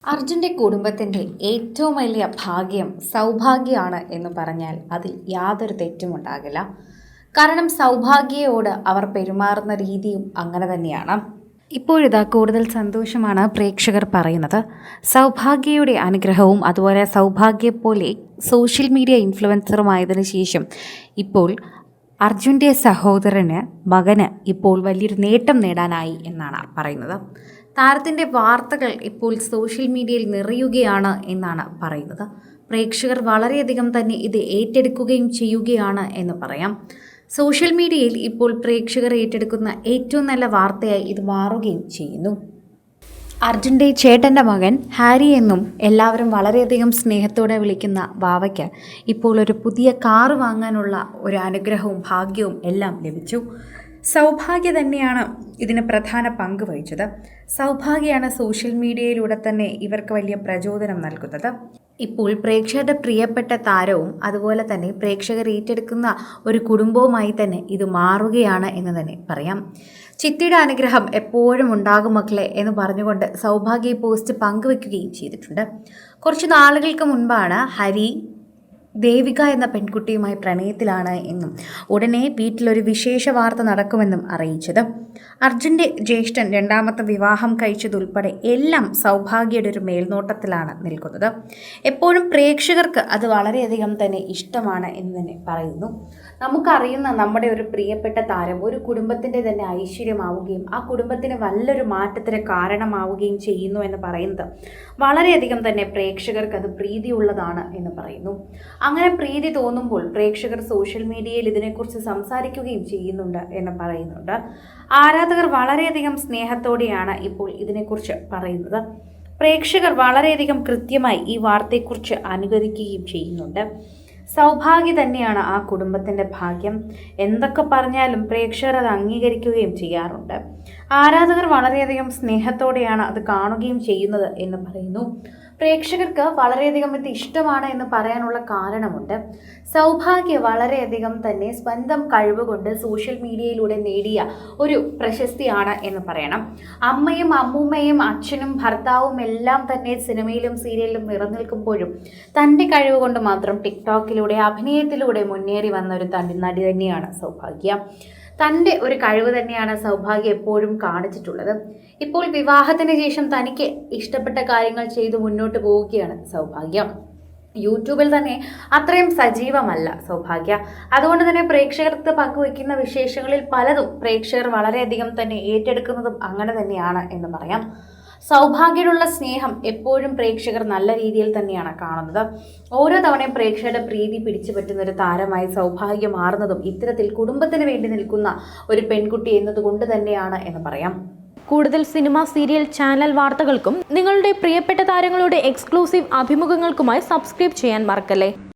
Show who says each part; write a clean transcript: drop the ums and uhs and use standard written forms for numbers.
Speaker 1: അർജുൻ്റെ കുടുംബത്തിൻ്റെ ഏറ്റവും വലിയ ഭാഗ്യം സൗഭാഗ്യമാണ് എന്ന് പറഞ്ഞാൽ അതിൽ യാതൊരു തെറ്റുമുണ്ടാകില്ല. കാരണം സൗഭാഗ്യയോട് അവർ പെരുമാറുന്ന രീതിയും അങ്ങനെ തന്നെയാണ്. ഇപ്പോഴിതാ കൂടുതൽ സന്തോഷമാണ് പ്രേക്ഷകർ പറയുന്നത്. സൗഭാഗ്യയുടെ അനുഗ്രഹവും അതുപോലെ സൗഭാഗ്യപോലെ സോഷ്യൽ മീഡിയ ഇൻഫ്ലുവൻസറുമായതിനു ശേഷം ഇപ്പോൾ അർജുൻ്റെ മകന് ഇപ്പോൾ വലിയൊരു നേട്ടം നേടാനായി എന്നാണ് പറയുന്നത്. താരത്തിൻ്റെ വാർത്തകൾ ഇപ്പോൾ സോഷ്യൽ മീഡിയയിൽ നിറയുകയാണ് എന്നാണ് പറയുന്നത്. പ്രേക്ഷകർ വളരെയധികം തന്നെ ഇത് ഏറ്റെടുക്കുകയും ചെയ്യുകയാണ് എന്ന് പറയാം. സോഷ്യൽ മീഡിയയിൽ ഇപ്പോൾ പ്രേക്ഷകർ ഏറ്റെടുക്കുന്ന ഏറ്റവും നല്ല വാർത്തയായി ഇത് മാറുകയും ചെയ്യുന്നു. അർജുൻ്റെ ചേട്ടൻ്റെ മകൻ ഹാരി എന്നും എല്ലാവരും വളരെയധികം സ്നേഹത്തോടെ വിളിക്കുന്ന വാവയ്ക്ക് ഇപ്പോൾ ഒരു പുതിയ കാറ് വാങ്ങാനുള്ള ഒരു അനുഗ്രഹവും ഭാഗ്യവും എല്ലാം ലഭിച്ചു. സൗഭാഗ്യ തന്നെയാണ് ഇതിന് പ്രധാന പങ്ക് വഹിച്ചത്. സൗഭാഗ്യമാണ് സോഷ്യൽ മീഡിയയിലൂടെ തന്നെ ഇവർക്ക് വലിയ പ്രചോദനം നൽകുന്നത്. ഇപ്പോൾ പ്രേക്ഷകരുടെ പ്രിയപ്പെട്ട താരവും അതുപോലെ തന്നെ പ്രേക്ഷകർ ഏറ്റെടുക്കുന്ന ഒരു കുടുംബവുമായി തന്നെ ഇത് മാറുകയാണ് എന്ന് തന്നെ പറയാം. ചിത്തിയുടെ അനുഗ്രഹം എപ്പോഴും ഉണ്ടാകും മക്കളെ എന്ന് പറഞ്ഞുകൊണ്ട് സൗഭാഗ്യ പോസ്റ്റ് പങ്കുവെക്കുകയും ചെയ്തിട്ടുണ്ട്. കുറച്ച് നാളുകൾക്ക് മുൻപാണ് ഹരി ദേവിക എന്ന പെൺകുട്ടിയുമായി പ്രണയത്തിലാണ് എന്നും ഉടനെ വീട്ടിലൊരു വിശേഷ വാർത്ത നടക്കുമെന്നും അറിയിച്ചത്. അർജുൻ്റെ ജ്യേഷ്ഠൻ രണ്ടാമത്തെ വിവാഹം കഴിച്ചതുൾപ്പെടെ എല്ലാം സൗഭാഗ്യയുടെ ഒരു മേൽനോട്ടത്തിലാണ് നിൽക്കുന്നത്. എപ്പോഴും പ്രേക്ഷകർക്ക് അത് വളരെയധികം തന്നെ ഇഷ്ടമാണ് എന്ന് തന്നെ പറയുന്നു. നമുക്കറിയുന്ന നമ്മുടെ ഒരു പ്രിയപ്പെട്ട താരം ഒരു കുടുംബത്തിൻ്റെ തന്നെ ഐശ്വര്യമാവുകയും ആ കുടുംബത്തിന് നല്ലൊരു മാറ്റത്തിന് കാരണമാവുകയും ചെയ്യുന്നു എന്ന് പറയുന്നത് വളരെയധികം തന്നെ പ്രേക്ഷകർക്ക് അത് പ്രീതിയുള്ളതാണ് എന്ന് പറയുന്നു. അങ്ങനെ പ്രീതി തോന്നുമ്പോൾ പ്രേക്ഷകർ സോഷ്യൽ മീഡിയയിൽ ഇതിനെക്കുറിച്ച് സംസാരിക്കുകയും ചെയ്യുന്നുണ്ട് എന്ന് പറയുന്നുണ്ട്. ആരാധകർ വളരെയധികം സ്നേഹത്തോടെയാണ് ഇപ്പോൾ ഇതിനെക്കുറിച്ച് പറയുന്നത്. പ്രേക്ഷകർ വളരെയധികം കൃത്യമായി ഈ വാർത്തയെക്കുറിച്ച് അനുകരിക്കുകയും ചെയ്യുന്നുണ്ട്. സൗഭാഗ്യ തന്നെയാണ് ആ കുടുംബത്തിൻ്റെ ഭാഗ്യം. എന്തൊക്കെ പറഞ്ഞാലും പ്രേക്ഷകർ അത് അംഗീകരിക്കുകയും ചെയ്യാറുണ്ട്. ആരാധകർ വളരെയധികം സ്നേഹത്തോടെയാണ് അത് കാണുകയും ചെയ്യുന്നത് എന്ന് പറയുന്നു. പ്രേക്ഷകർക്ക് വളരെയധികം ഇത് ഇഷ്ടമാണ് എന്ന് പറയാനുള്ള കാരണമുണ്ട്. സൗഭാഗ്യ വളരെയധികം തന്നെ സ്വന്തം കഴിവുകൊണ്ട് സോഷ്യൽ മീഡിയയിലൂടെ നേടിയ ഒരു പ്രശസ്തിയാണ് എന്ന് പറയണം. അമ്മയും അമ്മൂമ്മയും അച്ഛനും ഭർത്താവും എല്ലാം തന്നെ സിനിമയിലും സീരിയലിലും നിറനിൽക്കുമ്പോഴും തൻ്റെ കഴിവ് കൊണ്ട് മാത്രം ടിക്ടോക്കിലൂടെ അഭിനയത്തിലൂടെ മുന്നേറി വന്ന ഒരു നടി തന്നെയാണ് സൗഭാഗ്യ. തൻ്റെ ഒരു കഴിവ് തന്നെയാണ് സൗഭാഗ്യ എപ്പോഴും കാണിച്ചിട്ടുള്ളത്. ഇപ്പോൾ വിവാഹത്തിന് ശേഷം തനിക്ക് ഇഷ്ടപ്പെട്ട കാര്യങ്ങൾ ചെയ്ത് മുന്നോട്ട് പോവുകയാണ് സൗഭാഗ്യ. യൂട്യൂബിൽ തന്നെ അത്രയും സജീവമല്ല സൗഭാഗ്യ. അതുകൊണ്ട് തന്നെ പ്രേക്ഷകർക്ക് പങ്കുവയ്ക്കുന്ന വിശേഷങ്ങളിൽ പലതും പ്രേക്ഷകർ വളരെയധികം തന്നെ ഏറ്റെടുക്കുന്നതും അങ്ങനെ തന്നെയാണ് എന്ന് പറയാം. സൗഭാഗ്യയോടുള്ള സ്നേഹം എപ്പോഴും പ്രേക്ഷകർ നല്ല രീതിയിൽ തന്നെയാണ് കാണുന്നത്. ഓരോ തവണയും പ്രേക്ഷകരുടെ പ്രീതി പിടിച്ചു പറ്റുന്ന ഒരു താരമായി സൗഭാഗ്യം മാറുന്നതും ഇത്തരത്തിൽ കുടുംബത്തിന് വേണ്ടി നിൽക്കുന്ന ഒരു പെൺകുട്ടി എന്നതുകൊണ്ട് തന്നെയാണ് എന്ന് പറയാം.
Speaker 2: കൂടുതൽ സിനിമ, സീരിയൽ, ചാനൽ വാർത്തകൾക്കും നിങ്ങളുടെ പ്രിയപ്പെട്ട താരങ്ങളുടെ എക്സ്ക്ലൂസീവ് അഭിമുഖങ്ങൾക്കുമായി സബ്സ്ക്രൈബ് ചെയ്യാൻ മറക്കല്ലേ.